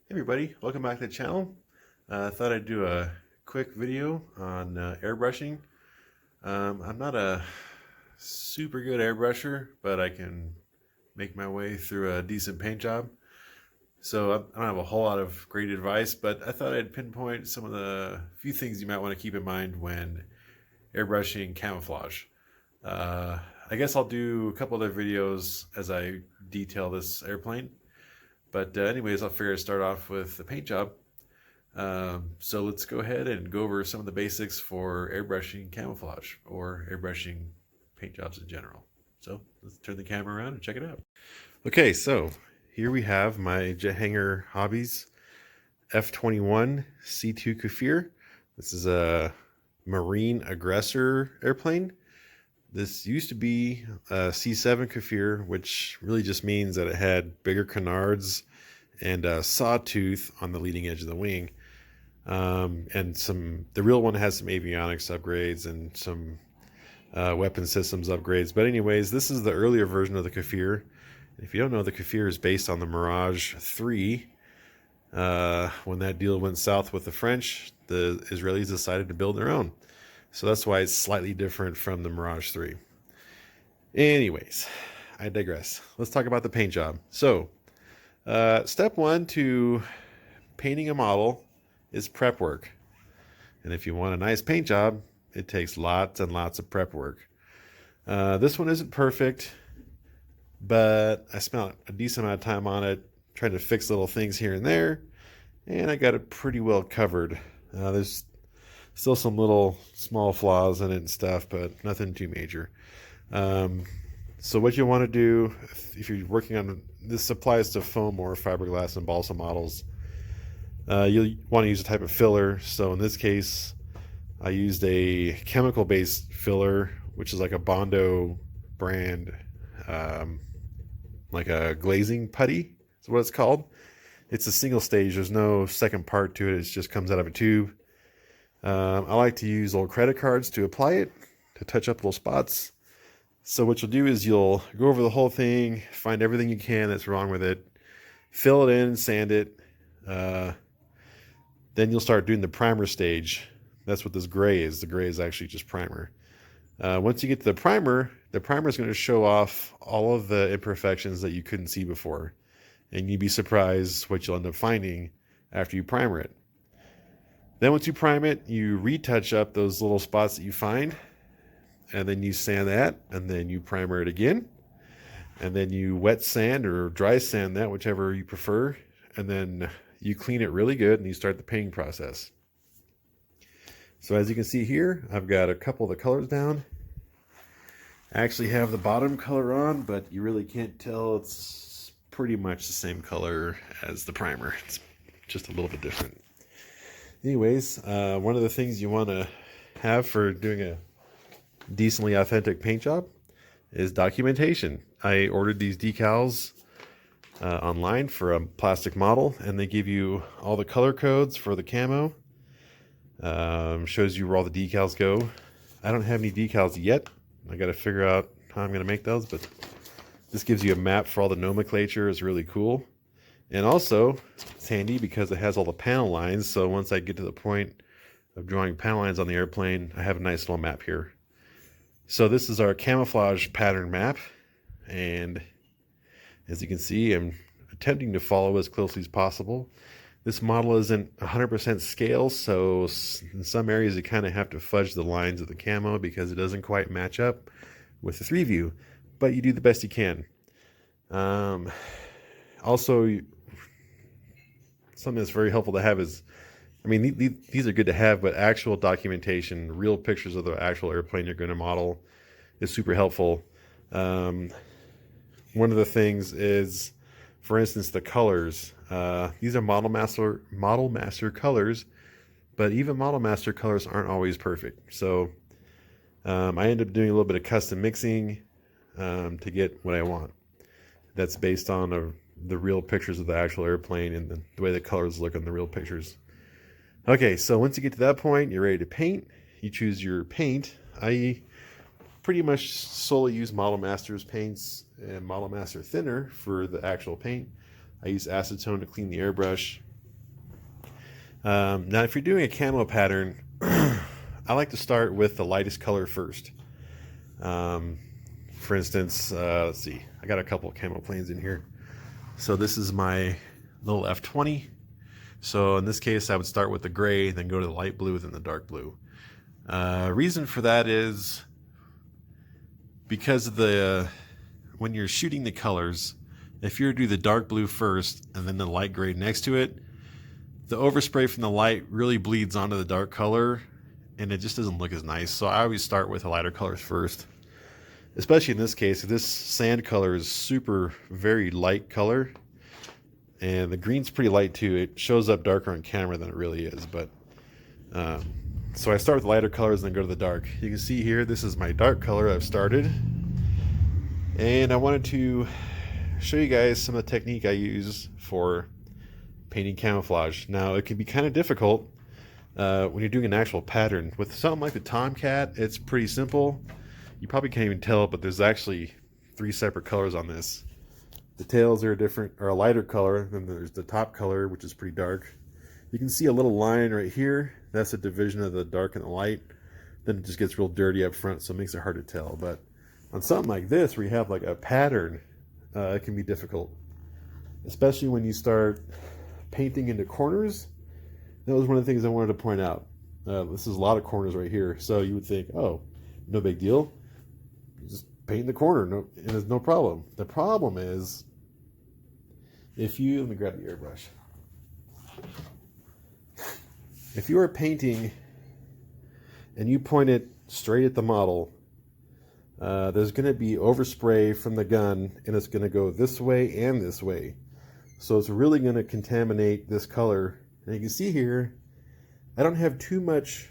Hey everybody, welcome back to the channel. I thought I'd do a quick video on airbrushing. I'm not a super good airbrusher, but I can make my way through a decent paint job. So I don't have a whole lot of great advice, but I thought I'd pinpoint some of the few things you might want to keep in mind when airbrushing camouflage. I guess I'll do a couple other videos as I detail this airplane. But anyways, I'll figure to start off with the paint job. So let's go ahead and go over some of the basics for airbrushing camouflage or airbrushing paint jobs in general. So let's turn the camera around and check it out. Okay, so here we have my Jet Hanger Hobbies F-21 C2 kfir. This is a Marine Aggressor airplane. This used to be a C7 kfir, which really just means that it had bigger canards and a sawtooth on the leading edge of the wing. The real one has some avionics upgrades and some weapon systems upgrades. But anyways, this is the earlier version of the kfir. If you don't know, the kfir is based on the Mirage 3. When that deal went south with the French, the Israelis decided to build their own. So that's why it's slightly different from the Mirage 3. Anyways, I digress. Let's talk about the paint job. So, step one to painting a model is prep work. And if you want a nice paint job, it takes lots and lots of prep work. This one isn't perfect, but I spent a decent amount of time on it, trying to fix little things here and there, and I got it pretty well covered. There's still some little small flaws in it and stuff, but nothing too major. So what you want to do if you're working on this applies to foam or fiberglass and balsa models. You'll want to use a type of filler. So in this case, I used a chemical-based filler, which is like a Bondo brand, like a glazing putty is what it's called. It's a single stage. There's no second part to it. It just comes out of a tube. I like to use old credit cards to apply it, to touch up little spots. So what you'll do is you'll go over the whole thing, find everything you can that's wrong with it, fill it in, sand it. Then you'll start doing the primer stage. That's what this gray is. The gray is actually just primer. Once you get to the primer is going to show off all of the imperfections that you couldn't see before. And you'd be surprised what you'll end up finding after you primer it. Then once you prime it, you retouch up those little spots that you find, and then you sand that, and then you primer it again, and then you wet sand or dry sand that, whichever you prefer, and then you clean it really good and you start the painting process. So as you can see here, I've got a couple of the colors down. I actually have the bottom color on, but you really can't tell. It's pretty much the same color as the primer. It's just a little bit different. Anyways, one of the things you want to have for doing a decently authentic paint job is documentation. I ordered these decals online for a plastic model, and they give you all the color codes for the camo. Shows you where all the decals go. I don't have any decals yet. I got to figure out how I'm going to make those, but this gives you a map for all the nomenclature. It's really cool. And also, it's handy because it has all the panel lines, so once I get to the point of drawing panel lines on the airplane, I have a nice little map here. So this is our camouflage pattern map, and as you can see, I'm attempting to follow as closely as possible. This model isn't 100% scale, so in some areas you kind of have to fudge the lines of the camo because it doesn't quite match up with the 3 view, but you do the best you can. Also, something that's very helpful to have is, I mean, these are good to have, but actual documentation, real pictures of the actual airplane you're going to model is super helpful. One of the things is, for instance, the colors. These are Model Master colors, but even Model Master colors aren't always perfect. So I end up doing a little bit of custom mixing to get what I want. That's based on the real pictures of the actual airplane and the way the colors look on the real pictures. Okay, so once you get to that point, you're ready to paint. You choose your paint. I pretty much solely use Model Master's paints and Model Master thinner for the actual paint. I use acetone to clean the airbrush. Now, if you're doing a camo pattern, I like to start with the lightest color first. For instance, let's see, I got a couple of camo planes in here. So this is my little F-20. So in this case, I would start with the gray, then go to the light blue, then the dark blue. Reason for that is because of the when you're shooting the colors, if you do the dark blue first and then the light gray next to it, the overspray from the light really bleeds onto the dark color and it just doesn't look as nice. So I always start with the lighter colors first, especially in this case. This sand color is super, very light color, and the green's pretty light too. It shows up darker on camera than it really is, but so I start with the lighter colors and then go to the dark. You can see here, this is my dark color I've started. And I wanted to show you guys some of the technique I use for painting camouflage. Now, it can be kind of difficult when you're doing an actual pattern. With something like the Tomcat, it's pretty simple. You probably can't even tell, but there's actually 3 separate colors on this. The tails are a lighter color, then there's the top color, which is pretty dark. You can see a little line right here. That's a division of the dark and the light. Then it just gets real dirty up front, so it makes it hard to tell. But on something like this, where you have like a pattern, it can be difficult, especially when you start painting into corners. That was one of the things I wanted to point out. This is a lot of corners right here, so you would think, oh, no big deal, you just paint the corner, and there's no problem. The problem is, let me grab the airbrush. If you are painting and you point it straight at the model, there's going to be overspray from the gun, and it's going to go this way and this way. So it's really going to contaminate this color. And you can see here, I don't have too much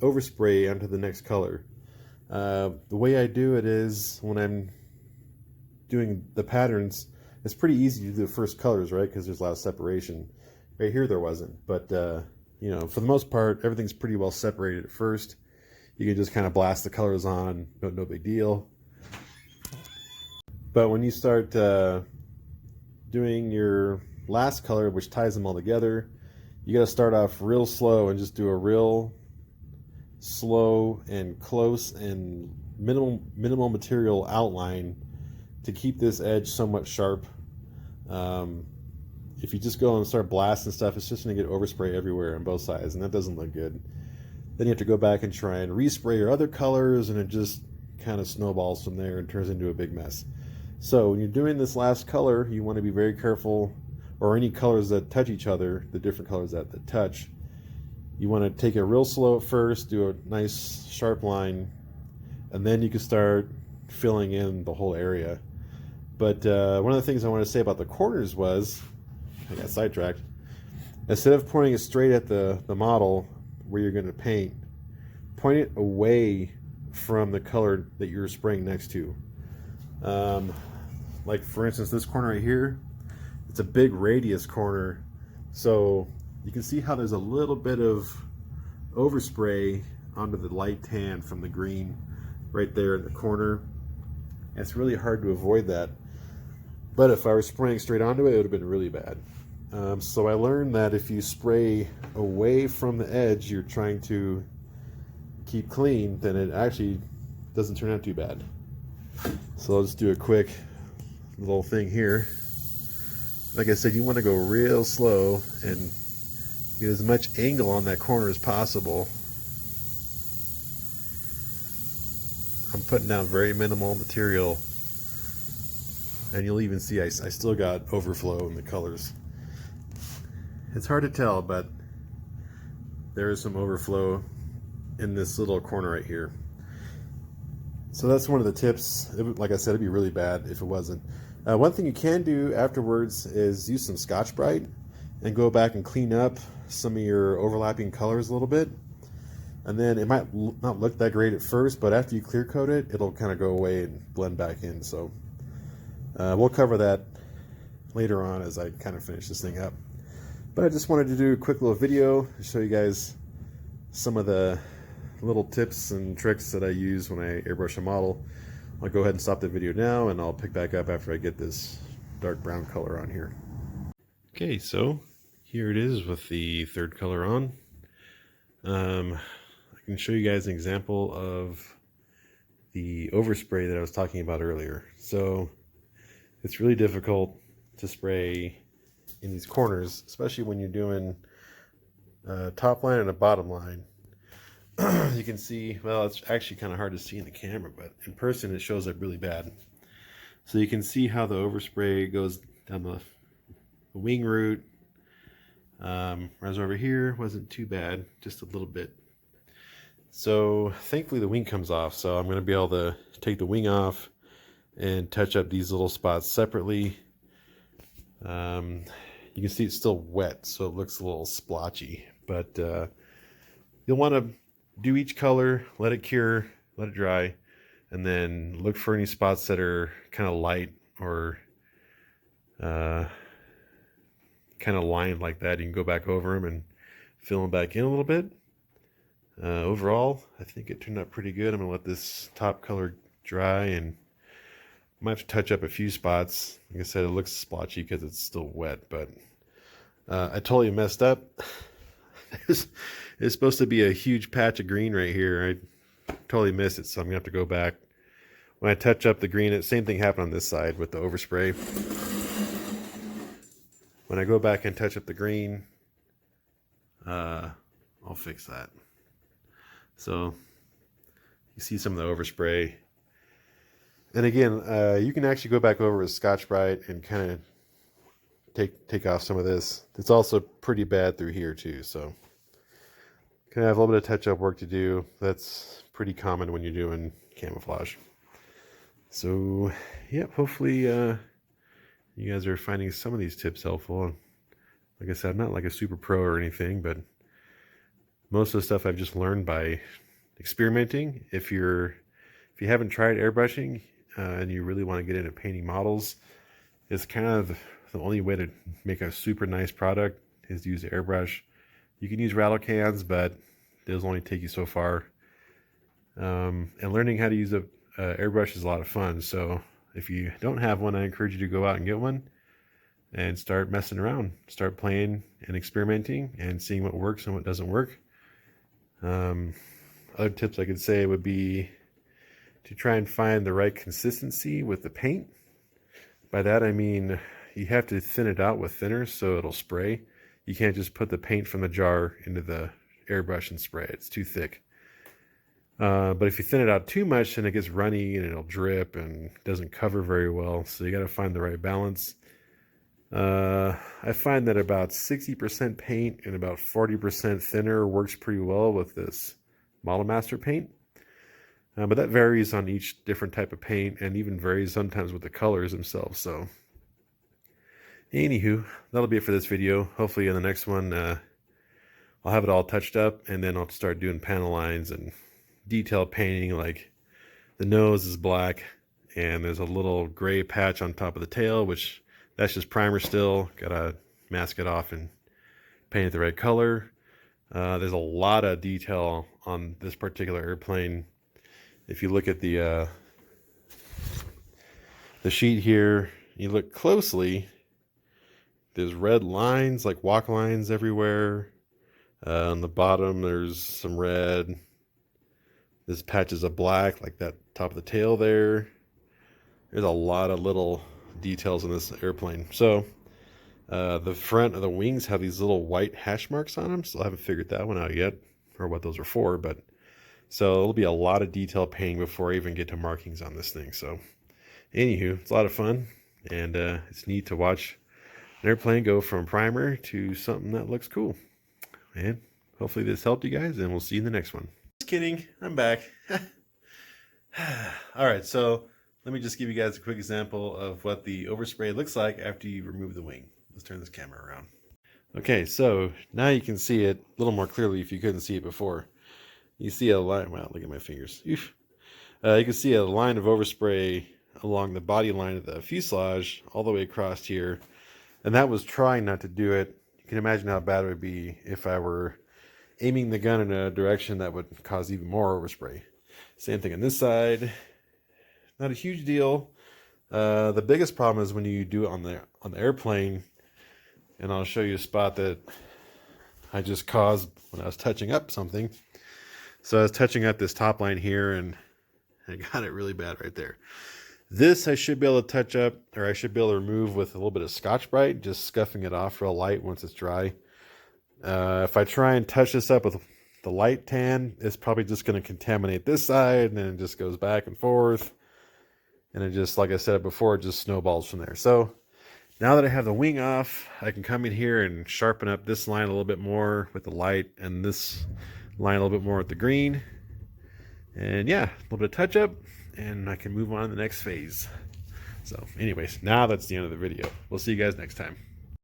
overspray onto the next color. The way I do it is, when I'm doing the patterns, it's pretty easy to do the first colors, right? Because there's a lot of separation. Right here there wasn't, but you know, for the most part, everything's pretty well separated at first. You can just kind of blast the colors on, no big deal. But when you start doing your last color, which ties them all together, you got to start off real slow and just do a real slow and close and minimal material outline to keep this edge somewhat sharp. If you just go and start blasting stuff, it's just going to get overspray everywhere on both sides, and that doesn't look good. Then you have to go back and try and respray your other colors, and it just kind of snowballs from there and turns into a big mess. So when you're doing this last color, you want to be very careful, or any colors that touch each other, the different colors that touch, you want to take it real slow at first, do a nice sharp line, and then you can start filling in the whole area. But one of the things I want to say about the corners was, I got sidetracked. Instead of pointing it straight at the model where you're going to paint, point it away from the color that you're spraying next to. Like for instance, this corner right here, it's a big radius corner, so you can see how there's a little bit of overspray onto the light tan from the green right there in the corner. And it's really hard to avoid that, but if I were spraying straight onto it, it would have been really bad. So I learned that if you spray away from the edge you're trying to keep clean, then it actually doesn't turn out too bad. So I'll just do a quick little thing here. Like I said, you want to go real slow and get as much angle on that corner as possible. I'm putting down very minimal material, and you'll even see I still got overflow in the colors. It's hard to tell, but there is some overflow in this little corner right here. So that's one of the tips. Like I said, it'd be really bad if it wasn't. One thing you can do afterwards is use some Scotch-Brite and go back and clean up some of your overlapping colors a little bit. And then it might not look that great at first, but after you clear coat it, it'll kind of go away and blend back in. So we'll cover that later on as I kind of finish this thing up. But I just wanted to do a quick little video to show you guys some of the little tips and tricks that I use when I airbrush a model. I'll go ahead and stop the video now, and I'll pick back up after I get this dark brown color on here. Okay, so Here it is with the third color on. I can show you guys an example of the overspray that I was talking about earlier. So it's really difficult to spray in these corners, especially when you're doing a top line and a bottom line. You can see, well, it's actually kind of hard to see in the camera, but in person it shows up really bad. So you can see how the overspray goes down the wing root. Whereas over here wasn't too bad, just a little bit. So thankfully the wing comes off, so I'm going to be able to take the wing off and touch up these little spots separately. You can see it's still wet, so it looks a little splotchy, but you'll want to do each color, let it cure, let it dry, and then look for any spots that are kind of light or kind of lined like that. You can go back over them and fill them back in a little bit. Overall, I think it turned out pretty good. I'm going to let this top color dry, and I might have to touch up a few spots. Like I said, it looks splotchy because it's still wet, but I totally messed up. It's supposed to be a huge patch of green right here. I totally missed it, so I'm going to have to go back. When I touch up the green, the same thing happened on this side with the overspray. When I go back and touch up the green, I'll fix that. So you see some of the overspray. And again, you can actually go back over with Scotch-Brite and kind of take off some of this. It's also pretty bad through here too, so kind of have a little bit of touch-up work to do. That's pretty common when you're doing camouflage. So yeah, hopefully you guys are finding some of these tips helpful. Like I said, I'm not like a super pro or anything, but most of the stuff I've just learned by experimenting. If you haven't tried airbrushing and you really want to get into painting models, it's kind of the only way to make a super nice product is to use an airbrush. You can use rattle cans, but those only take you so far. And learning how to use a airbrush is a lot of fun. So if you don't have one, I encourage you to go out and get one and start messing around, start playing and experimenting and seeing what works and what doesn't work. Other tips I could say would be to try and find the right consistency with the paint. By that I mean you have to thin it out with thinner so it'll spray. You can't just put the paint from the jar into the airbrush and spray. It's too thick. But if you thin it out too much, then it gets runny and it'll drip and doesn't cover very well. So you got to find the right balance. I find that about 60% paint and about 40% thinner works pretty well with this Model Master paint. But that varies on each different type of paint and even varies sometimes with the colors themselves. So anywho, that'll be it for this video. Hopefully in the next one, I'll have it all touched up, and then I'll start doing panel lines and detailed painting. Like the nose is black and there's a little gray patch on top of the tail, which that's just primer still. Gotta mask it off and paint it the right color. There's a lot of detail on this particular airplane. If you look at the sheet here, you look closely, there's red lines, like walk lines everywhere. On the bottom, there's some red. This patches of black, like that top of the tail there. There's a lot of little details in this airplane. So the front of the wings have these little white hash marks on them. Still haven't figured that one out yet, or what those are for. But so it'll be a lot of detail painting before I even get to markings on this thing. So anywho, it's a lot of fun, and it's neat to watch an airplane go from primer to something that looks cool. And hopefully this helped you guys, and we'll see you in the next one. Just kidding, I'm back. All right, so let me just give you guys a quick example of what the overspray looks like after you remove the wing. Let's turn this camera around. Okay, so now you can see it a little more clearly if you couldn't see it before. You see a line, wow, look at my fingers. Oof. You can see a line of overspray along the body line of the fuselage all the way across here. And that was trying not to do it. You can imagine how bad it would be if I were aiming the gun in a direction that would cause even more overspray. Same thing on this side. Not a huge deal. The biggest problem is when you do it on the airplane, and I'll show you a spot that I just caused when I was touching up something. So I was touching up this top line here, and I got it really bad right there. This I should be able to touch up, or I should be able to remove with a little bit of Scotch-Brite, just scuffing it off real light once it's dry. If I try and touch this up with the light tan, it's probably just going to contaminate this side, and then it just goes back and forth. And it just, like I said before, it just snowballs from there. So now that I have the wing off, I can come in here and sharpen up this line a little bit more with the light, and this line a little bit more with the green. And yeah, a little bit of touch up, and I can move on to the next phase. So anyways, now that's the end of the video. We'll see you guys next time.